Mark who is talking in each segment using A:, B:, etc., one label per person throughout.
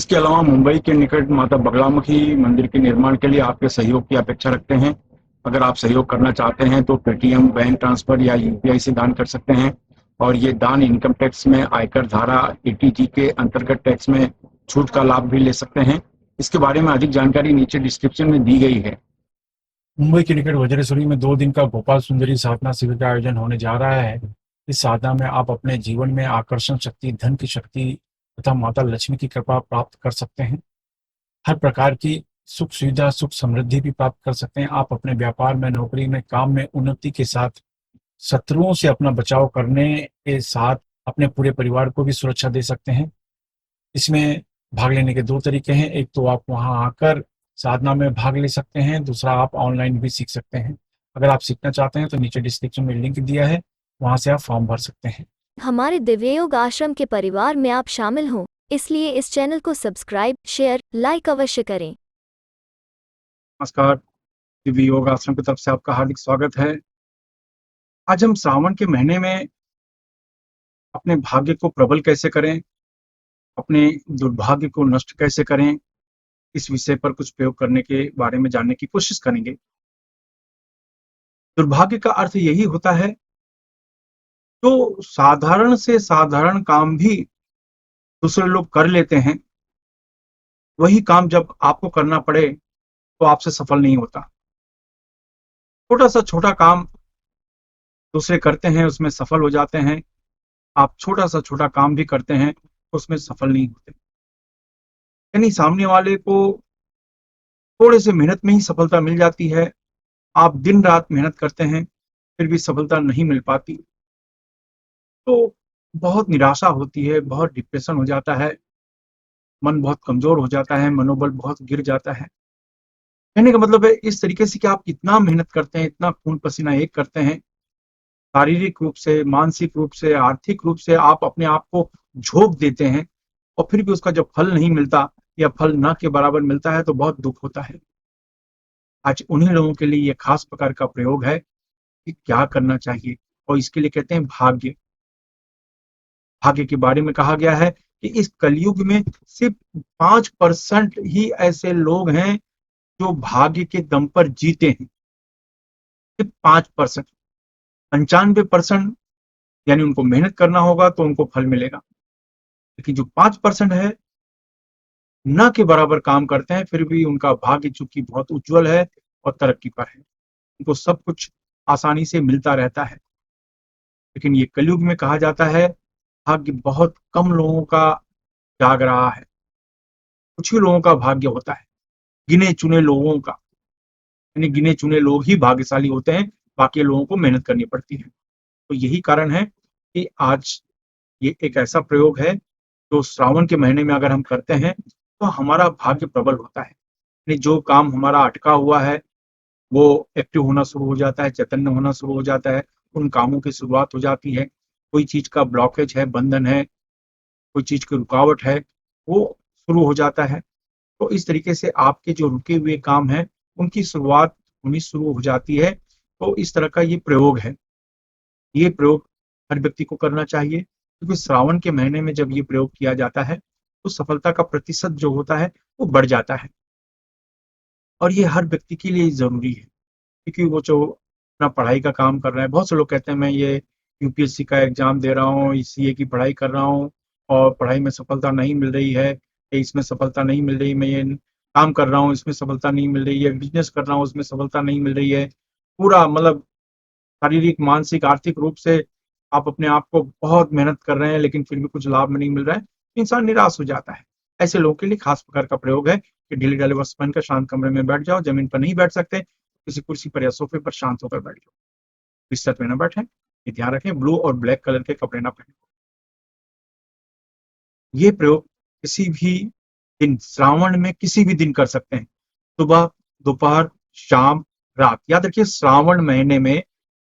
A: इसके अलावा मुंबई के निकट माता बगलामुखी मंदिर के निर्माण के लिए आपके सहयोग की अपेक्षा रखते हैं। अगर आप सहयोग करना चाहते हैं तो पेटीएम, बैंक ट्रांसफर या यूपीआई से दान कर सकते हैं और ये दान इनकम टैक्स में आयकर धारा 80G के अंतर्गत टैक्स में छूट का लाभ भी ले सकते हैं। इसके बारे में अधिक जानकारी नीचे डिस्क्रिप्शन में दी गई है।
B: मुंबई के निकट वज्रेश्वरी में 2 दिन का गोपाल सुंदरी साधना शिविर का आयोजन होने जा रहा है। इस साधना में आप अपने जीवन में आकर्षण शक्ति, धन की शक्ति तथा माता लक्ष्मी की कृपा प्राप्त कर सकते हैं। हर प्रकार की सुख सुविधा, सुख समृद्धि भी प्राप्त कर सकते हैं। आप अपने व्यापार में, नौकरी में, काम में उन्नति के साथ शत्रुओं से अपना बचाव करने के साथ अपने पूरे परिवार को भी सुरक्षा दे सकते हैं। इसमें भाग लेने के 2 तरीके हैं। एक तो आप वहाँ आकर साधना में भाग ले सकते हैं, दूसरा आप ऑनलाइन भी सीख सकते हैं। अगर आप सीखना चाहते हैं तो नीचे डिस्क्रिप्शन में लिंक दिया है, वहाँ से आप फॉर्म भर सकते हैं।
C: हमारे दिव्य योग आश्रम के परिवार में आप शामिल हों, इसलिए इस चैनल को सब्सक्राइब, शेयर, लाइक अवश्य करें।
A: नमस्कार, दिव्य योग आश्रम की तरफ से आपका हार्दिक स्वागत है। आज हम श्रावण के महीने में अपने भाग्य को प्रबल कैसे करें, अपने दुर्भाग्य को नष्ट कैसे करें, इस विषय पर कुछ प्रयोग करने के बारे में जानने की कोशिश करेंगे। दुर्भाग्य का अर्थ यही होता है जो साधारण से साधारण काम भी दूसरे लोग कर लेते हैं, वही काम जब आपको करना पड़े तो आपसे सफल नहीं होता। छोटा सा छोटा काम दूसरे करते हैं, उसमें सफल हो जाते हैं। आप छोटा सा छोटा काम भी करते हैं, उसमें सफल नहीं होते। यानी सामने वाले को थोड़े से मेहनत में ही सफलता मिल जाती है। आप दिन रात मेहनत करते हैं, फिर भी सफलता नहीं मिल पाती, तो बहुत निराशा होती है, बहुत डिप्रेशन हो जाता है, मन बहुत कमजोर हो जाता है, मनोबल बहुत गिर जाता है। कहने का मतलब है इस तरीके से कि आप इतना मेहनत करते हैं, इतना खून पसीना एक करते हैं, शारीरिक रूप से, मानसिक रूप से, आर्थिक रूप से आप अपने आप को झोंक देते हैं और फिर भी उसका जब फल नहीं मिलता या फल न के बराबर मिलता है तो बहुत दुख होता है। आज उन्हीं लोगों के लिए ये खास प्रकार का प्रयोग है कि क्या करना चाहिए, और इसके लिए कहते हैं भाग्य। भाग्य के बारे में कहा गया है कि इस कलयुग में सिर्फ 5% ही ऐसे लोग हैं जो भाग्य के दम पर जीते हैं। सिर्फ 5%। 95% यानी उनको मेहनत करना होगा तो उनको फल मिलेगा, लेकिन जो 5% है न के बराबर काम करते हैं, फिर भी उनका भाग्य चूंकि बहुत उज्जवल है और तरक्की पर है, उनको सब कुछ आसानी से मिलता रहता है। लेकिन ये कलयुग में कहा जाता है भाग्य बहुत कम लोगों का जाग रहा है, कुछ ही लोगों का भाग्य होता है, गिने चुने लोगों का। यानी गिने चुने लोग ही भाग्यशाली होते हैं, बाकी लोगों को मेहनत करनी पड़ती है। तो यही कारण है कि आज ये एक ऐसा प्रयोग है जो श्रावण के महीने में अगर हम करते हैं तो हमारा भाग्य प्रबल होता है। यानी जो काम हमारा अटका हुआ है वो एक्टिव होना शुरू हो जाता है, चैतन्य होना शुरू हो जाता है, उन कामों की शुरुआत हो जाती है। कोई चीज का ब्लॉकेज है, बंधन है, कोई चीज की रुकावट है, वो शुरू हो जाता है। तो इस तरीके से आपके जो रुके हुए काम हैं उनकी शुरुआत होनी शुरू हो जाती है। तो इस तरह का ये प्रयोग है। ये प्रयोग हर व्यक्ति को करना चाहिए, क्योंकि श्रावण के महीने में जब ये प्रयोग किया जाता है तो सफलता का प्रतिशत जो होता है वो बढ़ जाता है। और ये हर व्यक्ति के लिए जरूरी है, क्योंकि वो जो अपना पढ़ाई का काम कर रहा है, बहुत से लोग कहते हैं मैं ये यूपीएससी का एग्जाम दे रहा हूँ, सीए की पढ़ाई कर रहा हूँ और पढ़ाई में सफलता नहीं मिल रही है, इसमें सफलता नहीं मिल रही, मैं ये काम कर रहा हूँ इसमें सफलता नहीं मिल रही है, बिजनेस कर रहा हूँ उसमें सफलता नहीं मिल रही है। पूरा मतलब शारीरिक, मानसिक, आर्थिक रूप से आप अपने आप को बहुत मेहनत कर रहे हैं लेकिन फिर भी कुछ लाभ में नहीं मिल रहा है, तो इंसान निराश हो जाता है। ऐसे लोगों के लिए खास प्रकार का प्रयोग है कि ढीले ढाले वस्त्र पहनकर शांत कमरे में बैठ जाओ, जमीन पर नहीं बैठ सकते किसी कुर्सी पर या सोफे पर शांत होकर बैठ जाओ, बिस्तर पे न बैठे। ये ध्यान रखें, ब्लू और ब्लैक कलर के कपड़े ना पहने। ये प्रयोग किसी भी दिन, श्रावण में किसी भी दिन कर सकते हैं, सुबह, दोपहर, शाम, रात। याद रखिए श्रावण महीने में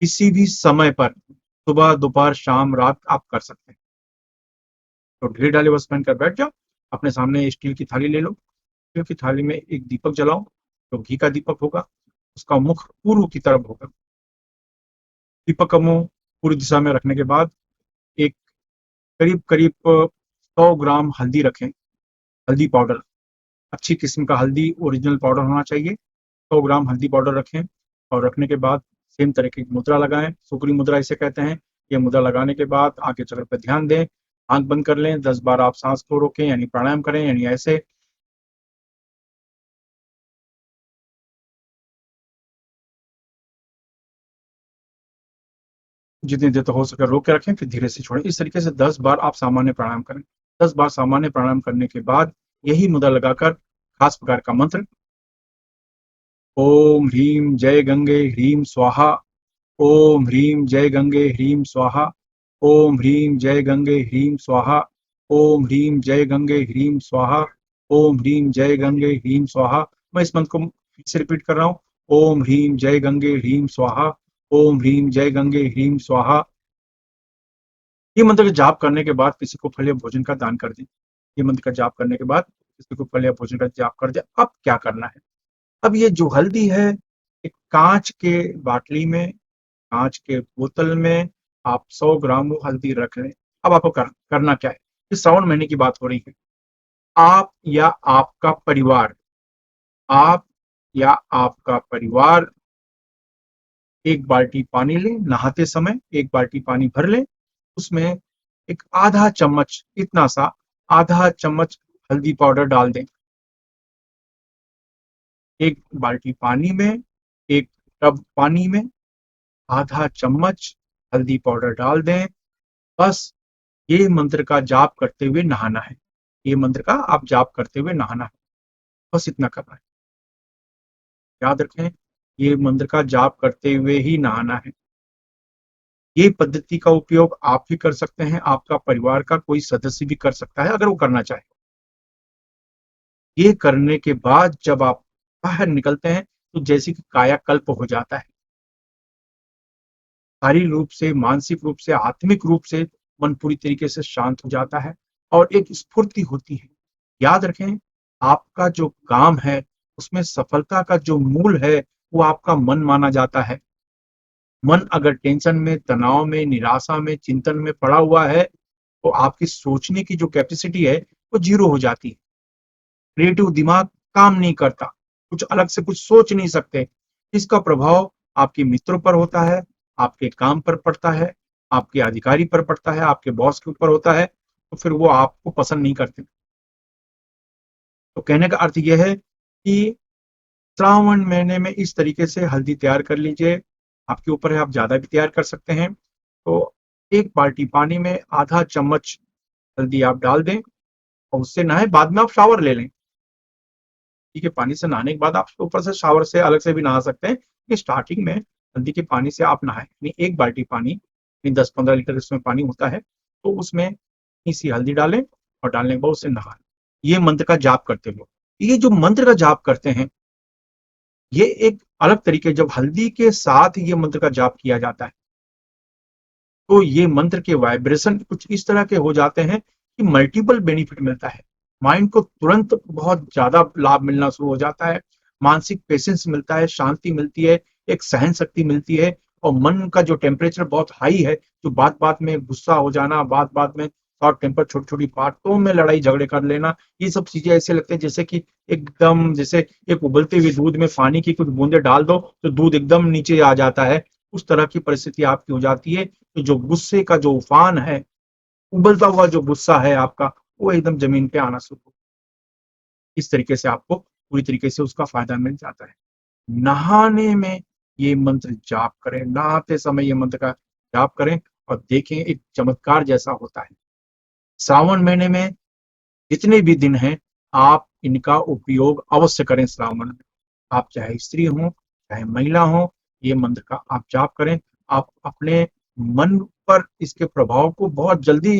A: किसी भी समय पर सुबह, दोपहर, शाम, रात आप कर सकते हैं। तो ढीले ढाले वस्त्र पहनकर बैठ जाओ, अपने सामने स्टील की थाली ले लो, स्टील की थाली में एक दीपक जलाओ, जो घी का दीपक होगा, उसका मुख पूर्व की तरफ होगा। दीपक का मुंह पूरी दिशा में रखने के बाद एक करीब करीब 100 ग्राम हल्दी रखें, हल्दी पाउडर, अच्छी किस्म का हल्दी ओरिजिनल पाउडर होना चाहिए। 100 ग्राम हल्दी पाउडर रखें और रखने के बाद सेम तरीके की मुद्रा लगाएं, सुक्री मुद्रा इसे कहते हैं। ये मुद्रा लगाने के बाद आगे चक्र पर ध्यान दें, आंख बंद कर लें, 10 बार आप सांस को रोकें यानी प्राणायाम करें, यानी ऐसे। जितनी देर तक हो सके रोक के रखें, फिर धीरे से छोड़ें। इस तरीके से 10 बार आप सामान्य प्राणायाम करें। 10 बार सामान्य प्राणायाम करने के बाद यही मुद्रा लगाकर खास प्रकार का मंत्र ओम ह्रीम जय गंगे ह्रीम स्वाहा, ओम ह्रीम जय गंगे ह्रीम स्वाहा, ओम ह्रीम जय गंगे ह्रीम स्वाहा, ओम ह्रीम जय गंगे ह्रीम स्वाहा, ओम ह्रीम जय गंगे ह्रीम स्वाहा। मैं इस मंत्र को फिर से रिपीट कर रहा हूँ, ओम ह्रीम जय गंगे ह्रीम स्वाहा, ओम ह्रीम जय गंगे ह्रीम स्वाहा। ये मंत्र का जाप करने के बाद किसी को फल या भोजन का दान कर दें। ये मंत्र का जाप करने के बाद किसी को फल या भोजन का जाप कर दें। अब क्या करना है? अब ये जो हल्दी है, एक कांच के बाटली में, कांच के बोतल में आप 100 ग्राम वो हल्दी रख लें। अब आपको करना क्या है? इस श्रावण महीने की बात हो रही है। आप या आपका परिवार, आप या आपका परिवार एक बाल्टी पानी लें, नहाते समय एक बाल्टी पानी भर लें, उसमें एक आधा चम्मच, इतना सा आधा चम्मच हल्दी पाउडर डाल दें। एक बाल्टी पानी में, एक टब पानी में आधा चम्मच हल्दी पाउडर डाल दें। बस ये मंत्र का जाप करते हुए नहाना है। ये मंत्र का आप जाप करते हुए नहाना है, बस इतना करना है। याद रखें, ये मंत्र का जाप करते हुए ही नहाना है। ये पद्धति का उपयोग आप भी कर सकते हैं, आपका परिवार का कोई सदस्य भी कर सकता है अगर वो करना चाहे। ये करने के बाद जब आप बाहर निकलते हैं तो जैसे कि कायाकल्प हो जाता है। शारीरिक रूप से, मानसिक रूप से, आत्मिक रूप से मन पूरी तरीके से शांत हो जाता है और एक स्फूर्ति होती है। याद रखें, आपका जो काम है उसमें सफलता का जो मूल है वो आपका मन माना जाता है। मन अगर टेंशन में, तनाव में, निराशा में, चिंतन में पड़ा हुआ है तो आपकी सोचने की जो कैपेसिटी है वो जीरो हो जाती है। क्रिएटिव दिमाग काम नहीं करता, कुछ अलग से कुछ सोच नहीं सकते। इसका प्रभाव आपके मित्रों पर होता है, आपके काम पर पड़ता है, आपके अधिकारी पर पड़ता है, आपके बॉस के ऊपर होता है, तो फिर वो आपको पसंद नहीं करते। तो कहने का अर्थ यह है कि श्रावण महीने में इस तरीके से हल्दी तैयार कर लीजिए। आपके ऊपर है, आप ज्यादा भी तैयार कर सकते हैं। तो एक बाल्टी पानी में आधा चम्मच हल्दी आप डाल दें और उससे नहाए। बाद में आप शावर ले लें, ठीक है? पानी से नहाने के बाद आप ऊपर से शावर से अलग से भी नहा सकते हैं, कि स्टार्टिंग में हल्दी के पानी से आप नहाएं। यानी एक बाल्टी पानी, 10-15 लीटर उसमें पानी होता है, तो उसमें इसी हल्दी डालें और डालने के बाद उससे नहाएं। ये मंत्र का जाप करते हुए, ये जो मंत्र का जाप करते हैं, ये एक अलग तरीके, जब हल्दी के साथ ये मंत्र का जाप किया जाता है तो ये मंत्र के वाइब्रेशन कुछ इस तरह के हो जाते हैं कि मल्टीपल बेनिफिट मिलता है। माइंड को तुरंत बहुत ज्यादा लाभ मिलना शुरू हो जाता है, मानसिक पेशेंस मिलता है, शांति मिलती है, एक सहन शक्ति मिलती है। और मन का जो टेम्परेचर बहुत हाई है, जो बात बात में गुस्सा हो जाना, बात बात में शॉर्ट टेम्पर, छोटी छोटी बातों में लड़ाई झगड़े कर लेना, ये सब चीजें ऐसे लगते हैं जैसे कि एकदम, जैसे एक उबलते हुए दूध में पानी की कुछ बूंदे डाल दो तो दूध एकदम नीचे आ जाता है। उस तरह की परिस्थिति आपकी हो जाती है। तो जो गुस्से का जो उफान है, उबलता हुआ जो गुस्सा है आपका, वो एकदम जमीन पे आना शुरू हो। इस तरीके से आपको पूरी तरीके से उसका फायदा मिल जाता है। नहाने में ये मंत्र जाप करें, नहाते समय ये मंत्र का जाप करें और देखें एक चमत्कार जैसा होता है। श्रावण महीने में जितने भी दिन हैं, आप इनका उपयोग अवश्य करें। श्रावण में आप चाहे स्त्री हो चाहे महिला हो, ये मंत्र का आप जाप करें। आप अपने मन पर इसके प्रभाव को बहुत जल्दी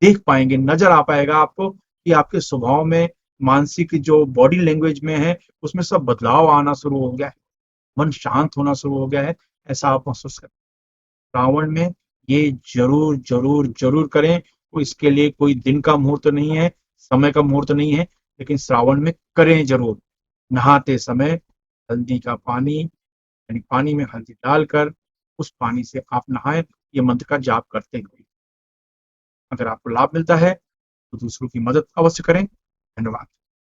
A: देख पाएंगे, नजर आ पाएगा आपको कि आपके स्वभाव में, मानसिक जो बॉडी लैंग्वेज में है, उसमें सब बदलाव आना शुरू हो गया है, मन शांत होना शुरू हो गया है, ऐसा आप महसूस करें। श्रावण में ये जरूर जरूर जरूर करें। तो इसके लिए कोई दिन का मुहूर्त नहीं है, समय का मुहूर्त नहीं है, लेकिन श्रावण में करें जरूर। नहाते समय हल्दी का पानी, यानी पानी में हल्दी डालकर उस पानी से आप नहाएं, ये मंत्र का जाप करते हुए। अगर आपको लाभ मिलता है तो दूसरों की मदद अवश्य करें। धन्यवाद।